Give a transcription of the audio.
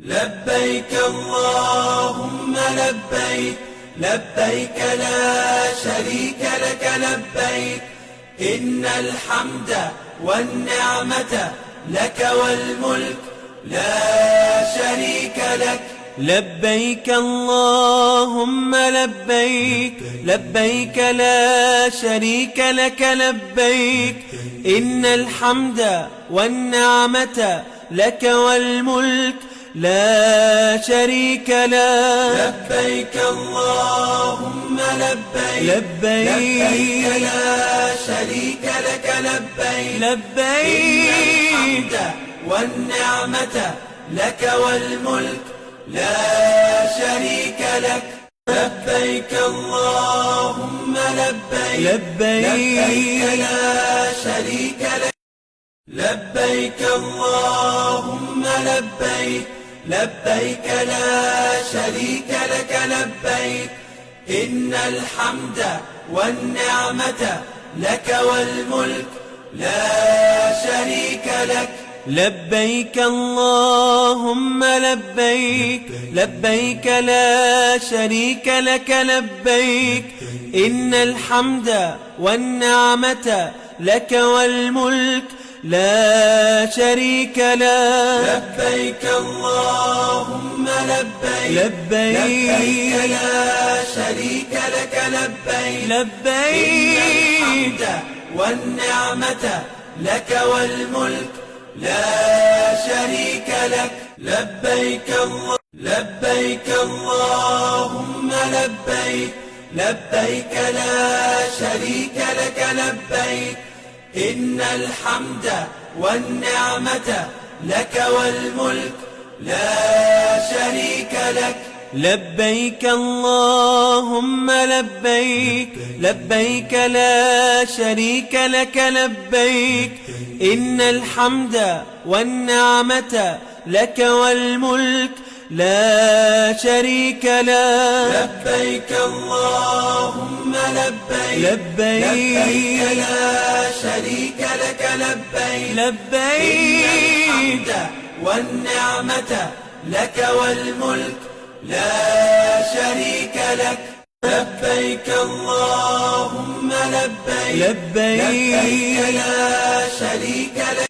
لبيك اللهم لبيك، لبيك لا شريك لك لبيك، إن الحمد والنعمة لك والملك لا شريك لك. لبيك اللهم لبيك، لبيك لا شريك لك لبيك، إن الحمد والنعمة لك والملك لا شريك لك. لبيك اللهم لبيك، لبيك لا شريك لك لبيك، لبيك إن الحمد والنعمة لك والملك لا شريك لك. لبيك اللهم لبيك، لبيك لا شريك لك. لبيك اللهم لبيك، لبيك لا شريك لك لبيك، إن الحمد والنعمة لك والملك لا شريك لك. لبيك اللهم لبيك، لبيك لا شريك لك لبيك، إن الحمد والنعمة لك والملك لا شريك لك. لبيك اللهم لبيك، لبيك لا شريك لك لبيك، لبيك الحمد والنعمة لك والملك لا شريك لك. لبيك اللهم لبيك، لبيك لا شريك لك لبيك، إن الحمد والنعمة لك والملك لا شريك لك. لبيك اللهم لبيك، لبيك لا شريك لك لبيك، إن الحمد والنعمة لك والملك لا شريك لك. لبيك اللهم لبيك، لبيك لا شريك لك لبيك، لبيك الحمد والنعمة لك والملك لا شريك لك. لبيك اللهم لبيك، لبيك لا شريك لك